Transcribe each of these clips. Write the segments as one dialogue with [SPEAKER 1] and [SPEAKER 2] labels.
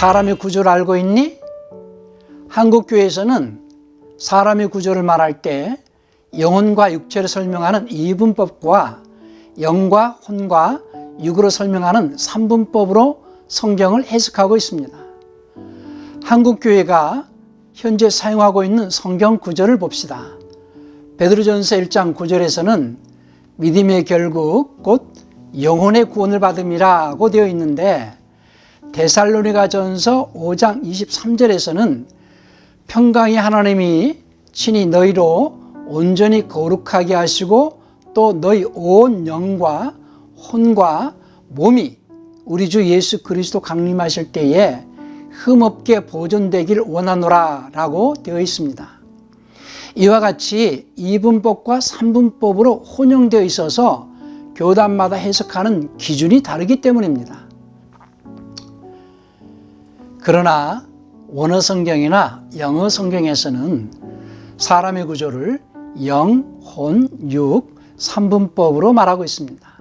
[SPEAKER 1] 사람의 구조를 알고 있니? 한국교회에서는 사람의 구조를 말할 때 영혼과 육체를 설명하는 이분법과 영과 혼과 육으로 설명하는 삼분법으로 성경을 해석하고 있습니다. 한국교회가 현재 사용하고 있는 성경 구절을 봅시다. 베드로전서 1장 9절에서는 믿음의 결국 곧 영혼의 구원을 받음이라고 되어 있는데, 데살로니가전서 5장 23절에서는 평강의 하나님이 친히 너희로 온전히 거룩하게 하시고 또 너희 온 영과 혼과 몸이 우리 주 예수 그리스도 강림하실 때에 흠없게 보존되길 원하노라 라고 되어 있습니다. 이와 같이 이분법과 삼분법으로 혼용되어 있어서 교단마다 해석하는 기준이 다르기 때문입니다. 그러나 원어 성경이나 영어 성경에서는 사람의 구조를 영, 혼, 육, 삼분법으로 말하고 있습니다.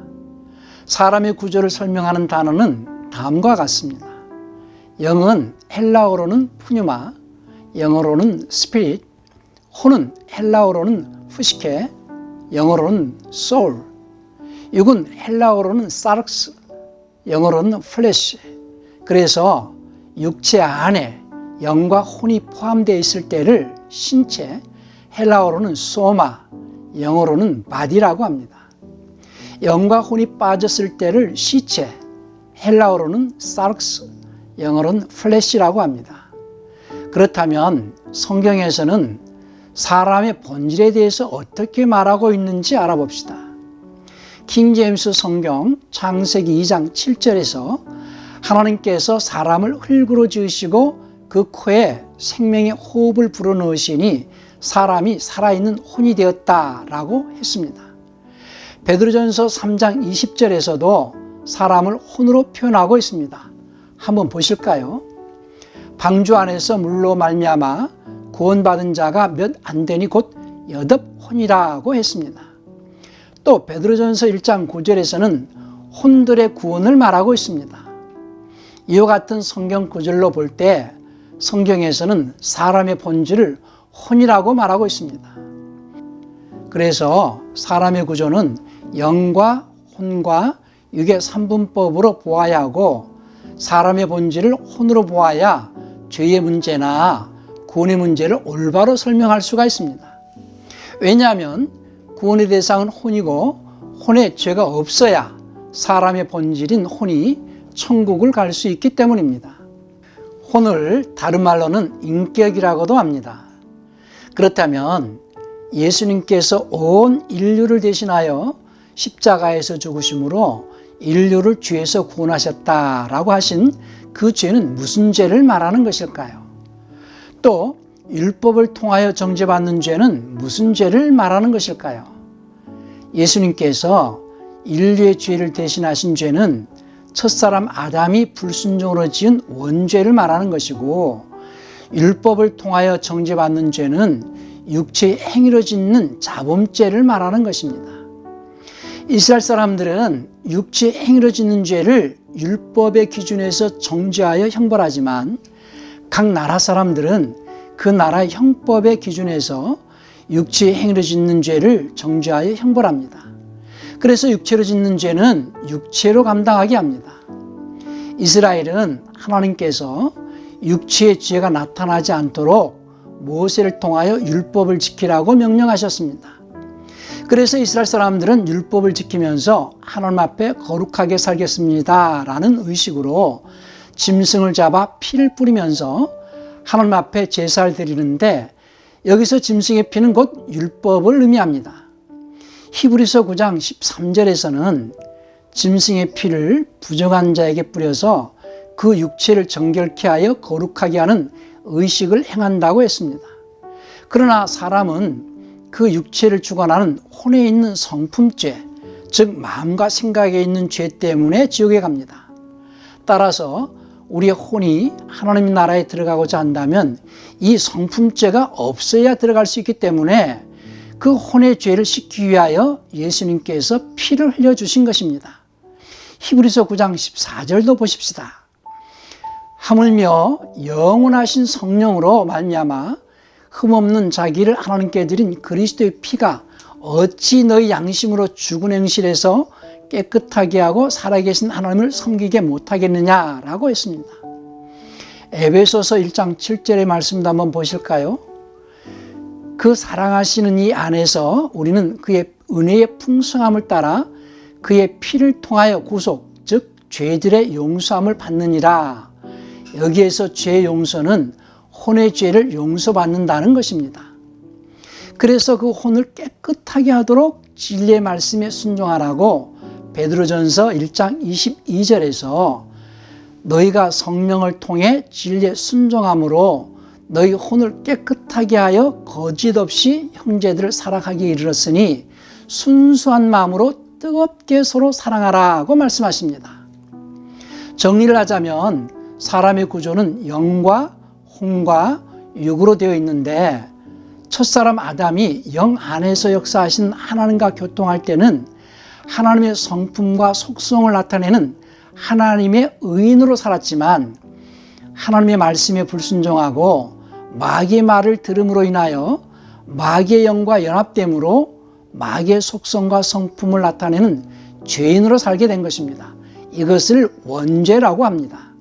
[SPEAKER 1] 사람의 구조를 설명하는 단어는 다음과 같습니다. 영은 헬라어로는 푸뉴마, 영어로는 스피릿, 혼은 헬라어로는 푸시케, 영어로는 소울, 육은 헬라어로는 사르크스, 영어로는 플래시. 그래서 육체 안에 영과 혼이 포함되어 있을 때를 신체, 헬라어로는 소마, 영어로는 바디라고 합니다. 영과 혼이 빠졌을 때를 시체, 헬라어로는 사르크스, 영어로는 플래시라고 합니다. 그렇다면 성경에서는 사람의 본질에 대해서 어떻게 말하고 있는지 알아봅시다. 킹제임스 성경 창세기 2장 7절에서 하나님께서 사람을 흙으로 지으시고 그 코에 생명의 호흡을 불어넣으시니 사람이 살아있는 혼이 되었다라고 했습니다. 베드로전서 3장 20절에서도 사람을 혼으로 표현하고 있습니다. 한번 보실까요? 방주 안에서 물로 말미암아 구원받은 자가 몇 안 되니 곧 여덟혼이라고 했습니다. 또 베드로전서 1장 9절에서는 혼들의 구원을 말하고 있습니다. 이와 같은 성경 구절로 볼 때 성경에서는 사람의 본질을 혼이라고 말하고 있습니다. 그래서 사람의 구조는 영과 혼과 육의 삼분법으로 보아야 하고, 사람의 본질을 혼으로 보아야 죄의 문제나 구원의 문제를 올바로 설명할 수가 있습니다. 왜냐하면 구원의 대상은 혼이고 혼에 죄가 없어야 사람의 본질인 혼이 천국을 갈 수 있기 때문입니다. 혼을 다른 말로는 인격이라고도 합니다. 그렇다면 예수님께서 온 인류를 대신하여 십자가에서 죽으심으로 인류를 죄에서 구원하셨다라고 하신 그 죄는 무슨 죄를 말하는 것일까요? 또 율법을 통하여 정죄받는 죄는 무슨 죄를 말하는 것일까요? 예수님께서 인류의 죄를 대신하신 죄는 첫사람 아담이 불순종으로 지은 원죄를 말하는 것이고, 율법을 통하여 정죄받는 죄는 육체의 행위로 짓는 자범죄를 말하는 것입니다. 이스라엘 사람들은 육체의 행위로 짓는 죄를 율법의 기준에서 정죄하여 형벌하지만, 각 나라 사람들은 그 나라의 형법의 기준에서 육체의 행위로 짓는 죄를 정죄하여 형벌합니다. 그래서 육체로 짓는 죄는 육체로 감당하게 합니다. 이스라엘은 하나님께서 육체의 죄가 나타나지 않도록 모세를 통하여 율법을 지키라고 명령하셨습니다. 그래서 이스라엘 사람들은 율법을 지키면서 하나님 앞에 거룩하게 살겠습니다 라는 의식으로 짐승을 잡아 피를 뿌리면서 하나님 앞에 제사를 드리는데, 여기서 짐승의 피는 곧 율법을 의미합니다. 히브리서 9장 13절에서는 짐승의 피를 부정한 자에게 뿌려서 그 육체를 정결케 하여 거룩하게 하는 의식을 행한다고 했습니다. 그러나 사람은 그 육체를 주관하는 혼에 있는 성품죄, 즉 마음과 생각에 있는 죄 때문에 지옥에 갑니다. 따라서 우리의 혼이 하나님 나라에 들어가고자 한다면 이 성품죄가 없어야 들어갈 수 있기 때문에 그 혼의 죄를 씻기 위하여 예수님께서 피를 흘려주신 것입니다. 히브리서 9장 14절도 보십시다. 하물며 영원하신 성령으로 말미암아 흠없는 자기를 하나님께 드린 그리스도의 피가 어찌 너희 양심으로 죽은 행실에서 깨끗하게 하고 살아계신 하나님을 섬기게 못하겠느냐라고 했습니다. 에베소서 1장 7절의 말씀도 한번 보실까요? 그 사랑하시는 이 안에서 우리는 그의 은혜의 풍성함을 따라 그의 피를 통하여 구속, 즉 죄들의 용서함을 받느니라. 여기에서 죄 용서는 혼의 죄를 용서받는다는 것입니다. 그래서 그 혼을 깨끗하게 하도록 진리의 말씀에 순종하라고 베드로전서 1장 22절에서 너희가 성령을 통해 진리에 순종함으로 너희 혼을 깨끗하게 하여 거짓 없이 형제들을 사랑하기에 이르렀으니 순수한 마음으로 뜨겁게 서로 사랑하라고 말씀하십니다. 정리를 하자면 사람의 구조는 영과 혼과 육으로 되어 있는데 첫사람 아담이 영 안에서 역사하신 하나님과 교통할 때는 하나님의 성품과 속성을 나타내는 하나님의 의인으로 살았지만 하나님의 말씀에 불순종하고 마귀의 말을 들음으로 인하여 마귀의 영과 연합됨으로 마귀의 속성과 성품을 나타내는 죄인으로 살게 된 것입니다. 이것을 원죄라고 합니다.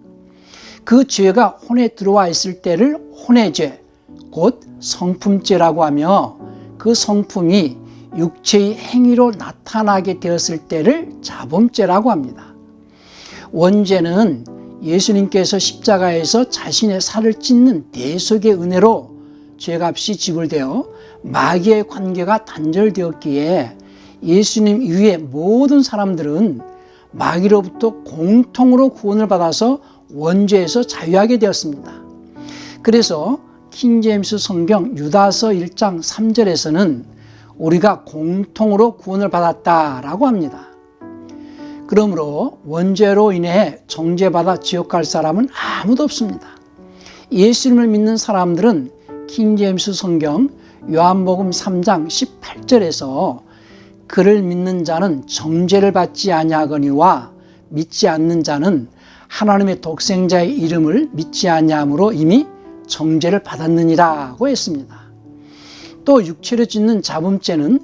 [SPEAKER 1] 그 죄가 혼에 들어와 있을 때를 혼의 죄, 곧 성품죄라고 하며 그 성품이 육체의 행위로 나타나게 되었을 때를 자범죄라고 합니다. 원죄는 예수님께서 십자가에서 자신의 살을 찢는 대속의 은혜로 죄값이 지불되어 마귀의 관계가 단절되었기에 예수님 이후의 모든 사람들은 마귀로부터 공통으로 구원을 받아서 원죄에서 자유하게 되었습니다. 그래서 킹제임스 성경 유다서 1장 3절에서는 우리가 공통으로 구원을 받았다라고 합니다. 그러므로 원죄로 인해 정죄받아 지옥 갈 사람은 아무도 없습니다. 예수님을 믿는 사람들은 킹제임스 성경 요한복음 3장 18절에서 그를 믿는 자는 정죄를 받지 아니하거니와 믿지 않는 자는 하나님의 독생자의 이름을 믿지 아니함으로 이미 정죄를 받았느니라고 했습니다. 또 육체로 짓는 자범죄는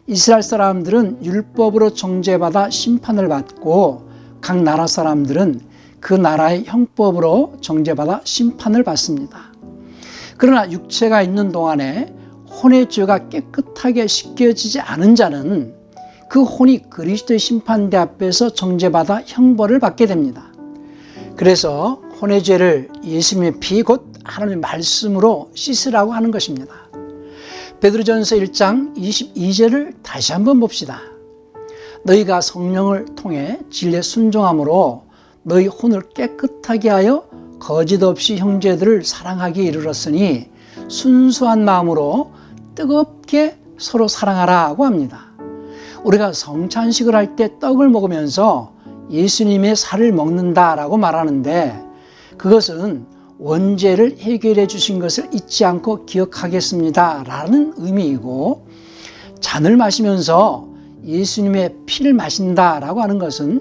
[SPEAKER 1] 이스라엘 사람들은 율법으로 정죄받아 심판을 받고 각 나라 사람들은 그 나라의 형법으로 정죄받아 심판을 받습니다. 그러나 육체가 있는 동안에 혼의 죄가 깨끗하게 씻겨지지 않은 자는 그 혼이 그리스도의 심판대 앞에서 정죄받아 형벌을 받게 됩니다. 그래서 혼의 죄를 예수님의 피 곧 하나님의 말씀으로 씻으라고 하는 것입니다. 베드로전서 1장 22절을 다시 한번 봅시다. 너희가 성령을 통해 진리에 순종함으로 너희 혼을 깨끗하게 하여 거짓 없이 형제들을 사랑하기에 이르렀으니 순수한 마음으로 뜨겁게 서로 사랑하라고 합니다. 우리가 성찬식을 할 때 떡을 먹으면서 예수님의 살을 먹는다라고 말하는데 그것은 원죄를 해결해 주신 것을 잊지 않고 기억하겠습니다 라는 의미이고, 잔을 마시면서 예수님의 피를 마신다라고 하는 것은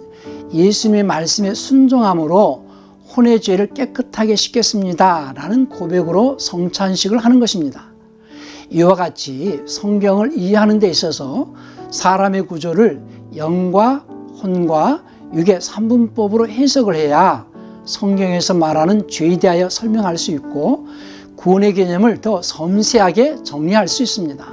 [SPEAKER 1] 예수님의 말씀에 순종함으로 혼의 죄를 깨끗하게 씻겠습니다 라는 고백으로 성찬식을 하는 것입니다. 이와 같이 성경을 이해하는 데 있어서 사람의 구조를 영과 혼과 육의 삼분법으로 해석을 해야 성경에서 말하는 죄에 대하여 설명할 수 있고 구원의 개념을 더 섬세하게 정리할 수 있습니다.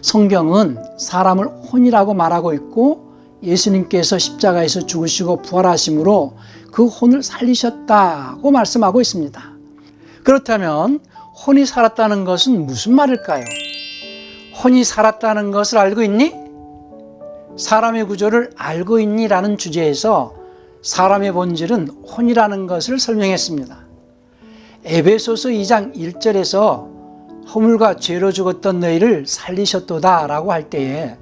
[SPEAKER 1] 성경은 사람을 혼이라고 말하고 있고 예수님께서 십자가에서 죽으시고 부활하심으로 그 혼을 살리셨다고 말씀하고 있습니다. 그렇다면 혼이 살았다는 것은 무슨 말일까요? 혼이 살았다는 것을 알고 있니? 사람의 구조를 알고 있니? 라는 주제에서 사람의 본질은 혼이라는 것을 설명했습니다. 에베소서 2장 1절에서 허물과 죄로 죽었던 너희를 살리셨도다 라고 할 때에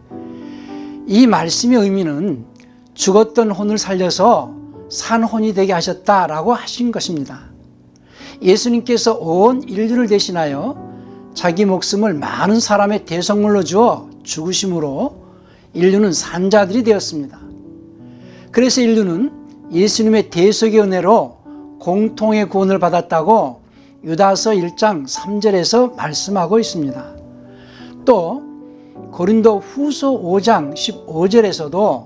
[SPEAKER 1] 이 말씀의 의미는 죽었던 혼을 살려서 산 혼이 되게 하셨다라고 하신 것입니다. 예수님께서 온 인류를 대신하여 자기 목숨을 많은 사람의 대성물로 주어 죽으심으로 인류는 산자들이 되었습니다. 그래서 인류는 예수님의 대속의 은혜로 공통의 구원을 받았다고 유다서 1장 3절에서 말씀하고 있습니다. 또 고린도 후서 5장 15절에서도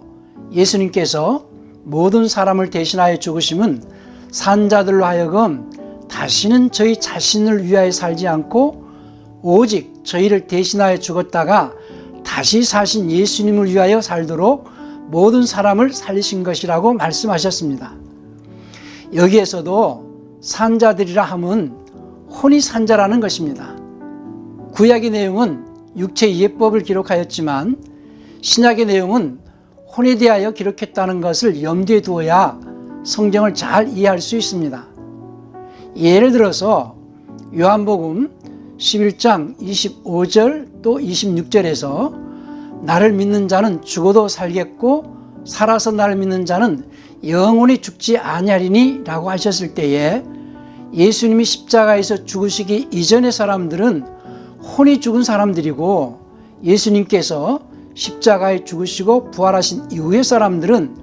[SPEAKER 1] 예수님께서 모든 사람을 대신하여 죽으심은 산자들로 하여금 다시는 저희 자신을 위하여 살지 않고 오직 저희를 대신하여 죽었다가 다시 사신 예수님을 위하여 살도록 모든 사람을 살리신 것이라고 말씀하셨습니다. 여기에서도 산자들이라 함은 혼이 산자라는 것입니다. 구약의 내용은 육체 예법을 기록하였지만 신약의 내용은 혼에 대하여 기록했다는 것을 염두에 두어야 성경을 잘 이해할 수 있습니다. 예를 들어서 요한복음 11장 25절 또 26절에서 나를 믿는 자는 죽어도 살겠고 살아서 나를 믿는 자는 영원히 죽지 아니하리니 라고 하셨을 때에 예수님이 십자가에서 죽으시기 이전의 사람들은 혼이 죽은 사람들이고 예수님께서 십자가에 죽으시고 부활하신 이후의 사람들은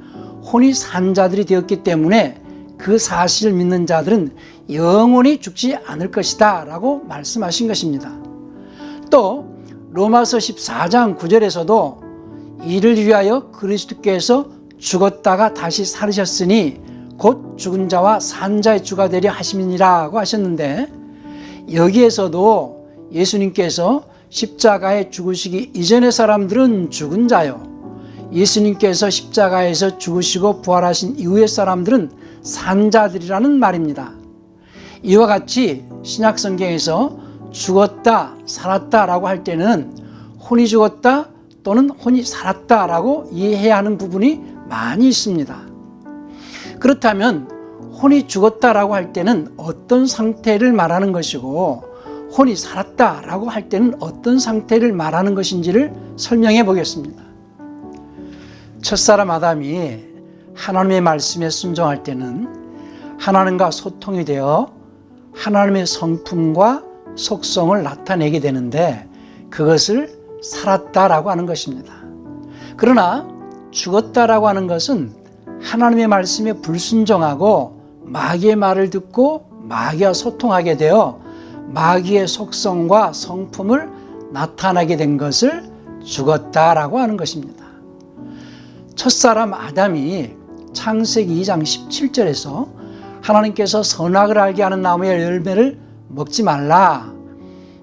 [SPEAKER 1] 혼이 산 자들이 되었기 때문에 그 사실을 믿는 자들은 영원히 죽지 않을 것이다 라고 말씀하신 것입니다. 또 로마서 14장 9절에서도 이를 위하여 그리스도께서 죽었다가 다시 살으셨으니 곧 죽은 자와 산 자의 주가 되려 하심이니라고 하셨는데 여기에서도 예수님께서 십자가에 죽으시기 이전의 사람들은 죽은 자요, 예수님께서 십자가에서 죽으시고 부활하신 이후의 사람들은 산 자들이라는 말입니다. 이와 같이 신약 성경에서 죽었다, 살았다라고 할 때는 혼이 죽었다 또는 혼이 살았다라고 이해해야 하는 부분이 많이 있습니다. 그렇다면 혼이 죽었다라고 할 때는 어떤 상태를 말하는 것이고 혼이 살았다라고 할 때는 어떤 상태를 말하는 것인지를 설명해 보겠습니다. 첫사람 아담이 하나님의 말씀에 순종할 때는 하나님과 소통이 되어 하나님의 성품과 속성을 나타내게 되는데 그것을 살았다라고 하는 것입니다. 그러나 죽었다라고 하는 것은 하나님의 말씀에 불순종하고 마귀의 말을 듣고 마귀와 소통하게 되어 마귀의 속성과 성품을 나타나게 된 것을 죽었다라고 하는 것입니다. 첫사람 아담이 창세기 2장 17절에서 하나님께서 선악을 알게 하는 나무의 열매를 먹지 말라,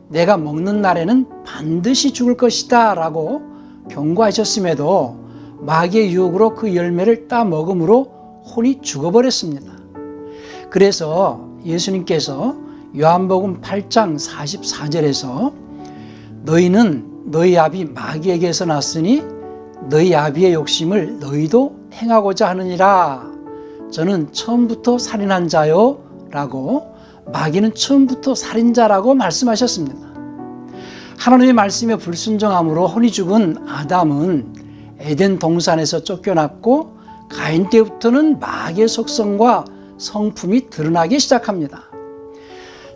[SPEAKER 1] 내가 먹는 날에는 반드시 죽을 것이다 라고 경고하셨음에도 마귀의 유혹으로 그 열매를 따 먹음으로 혼이 죽어버렸습니다. 그래서 예수님께서 요한복음 8장 44절에서 너희는 너희 아비 마귀에게서 났으니 너희 아비의 욕심을 너희도 행하고자 하느니라, 저는 처음부터 살인한 자요 라고 마귀는 처음부터 살인자라고 말씀하셨습니다. 하나님의 말씀에 불순종함으로 혼이 죽은 아담은 에덴 동산에서 쫓겨났고 가인 때부터는 마귀의 속성과 성품이 드러나기 시작합니다.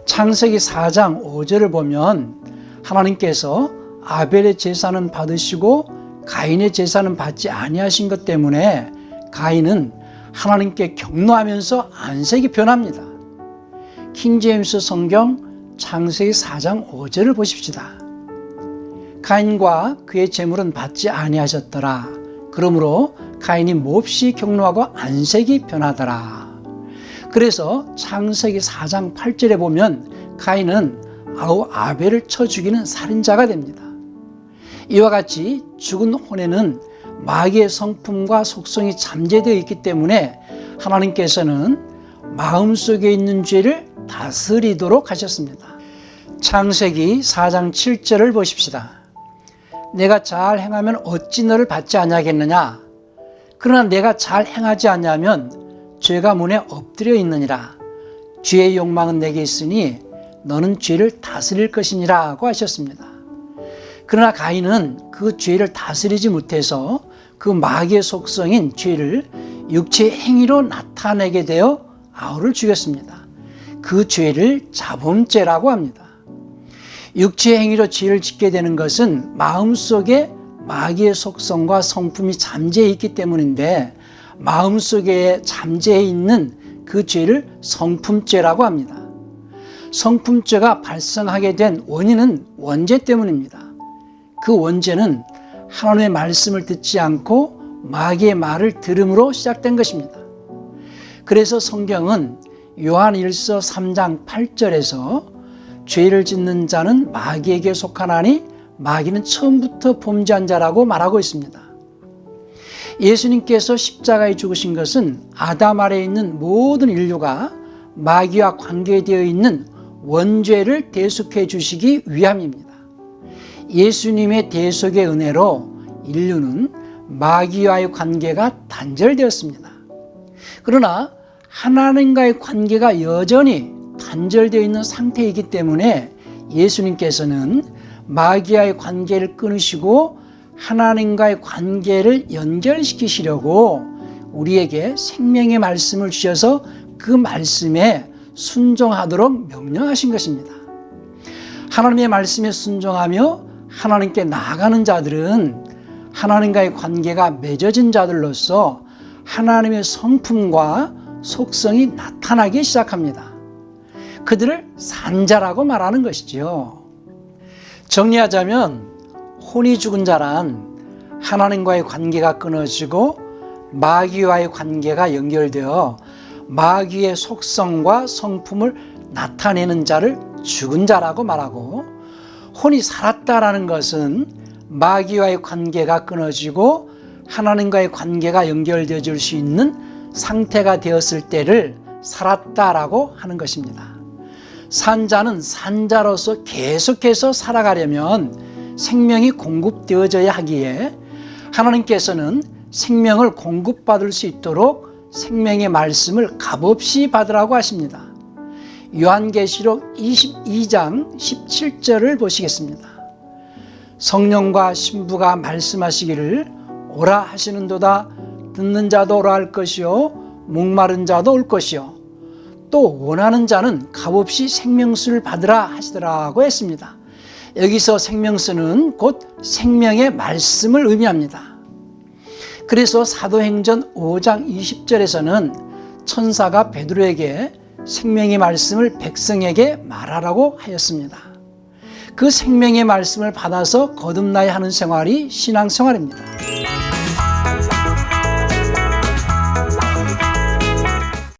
[SPEAKER 1] 창세기 4장 5절을 보면 하나님께서 아벨의 제사는 받으시고 가인의 제사는 받지 아니하신 것 때문에 가인은 하나님께 경노하면서 안색이 변합니다. 킹제임스 성경 창세기 4장 5절을 보십시다. 가인과 그의 재물은 받지 아니하셨더라. 그러므로 가인이 몹시 경노하고 안색이 변하더라. 그래서 창세기 4장 8절에 보면 가인은 아벨을 쳐 죽이는 살인자가 됩니다. 이와 같이 죽은 혼에는 마귀의 성품과 속성이 잠재되어 있기 때문에 하나님께서는 마음속에 있는 죄를 다스리도록 하셨습니다. 창세기 4장 7절을 보십시다. 내가 잘 행하면 어찌 너를 받지 아니하겠느냐? 그러나 내가 잘 행하지 않냐면 죄가 문에 엎드려 있느니라. 죄의 욕망은 내게 있으니 너는 죄를 다스릴 것이니라 고 하셨습니다. 그러나 가인은 그 죄를 다스리지 못해서 그 마귀의 속성인 죄를 육체의 행위로 나타내게 되어 아우를 죽였습니다. 그 죄를 자범죄라고 합니다. 육체의 행위로 죄를 짓게 되는 것은 마음속에 마귀의 속성과 성품이 잠재해 있기 때문인데 마음속에 잠재해 있는 그 죄를 성품죄라고 합니다. 성품죄가 발생하게 된 원인은 원죄 때문입니다. 그 원죄는 하나님의 말씀을 듣지 않고 마귀의 말을 들음으로 시작된 것입니다. 그래서 성경은 요한 1서 3장 8절에서 죄를 짓는 자는 마귀에게 속하나니 마귀는 처음부터 범죄한 자라고 말하고 있습니다. 예수님께서 십자가에 죽으신 것은 아담 아래에 있는 모든 인류가 마귀와 관계되어 있는 원죄를 대속해 주시기 위함입니다. 예수님의 대속의 은혜로 인류는 마귀와의 관계가 단절되었습니다. 그러나 하나님과의 관계가 여전히 단절되어 있는 상태이기 때문에 예수님께서는 마귀와의 관계를 끊으시고 하나님과의 관계를 연결시키시려고 우리에게 생명의 말씀을 주셔서 그 말씀에 순종하도록 명령하신 것입니다. 하나님의 말씀에 순종하며 하나님께 나아가는 자들은 하나님과의 관계가 맺어진 자들로서 하나님의 성품과 속성이 나타나기 시작합니다. 그들을 산자라고 말하는 것이죠. 정리하자면 혼이 죽은 자란 하나님과의 관계가 끊어지고 마귀와의 관계가 연결되어 마귀의 속성과 성품을 나타내는 자를 죽은 자라고 말하고, 혼이 살았다라는 것은 마귀와의 관계가 끊어지고 하나님과의 관계가 연결되어질 수 있는 상태가 되었을 때를 살았다라고 하는 것입니다. 산자는 산자로서 계속해서 살아가려면 생명이 공급되어져야 하기에 하나님께서는 생명을 공급받을 수 있도록 생명의 말씀을 값없이 받으라고 하십니다. 요한계시록 22장 17절을 보시겠습니다. 성령과 신부가 말씀하시기를 오라 하시는도다. 듣는 자도 오라 할 것이요 목마른 자도 올 것이요 또 원하는 자는 값없이 생명수를 받으라 하시더라고 했습니다. 여기서 생명수는 곧 생명의 말씀을 의미합니다. 그래서 사도행전 5장 20절에서는 천사가 베드로에게 생명의 말씀을 백성에게 말하라고 하였습니다. 그 생명의 말씀을 받아서 거듭나야 하는 생활이 신앙생활입니다.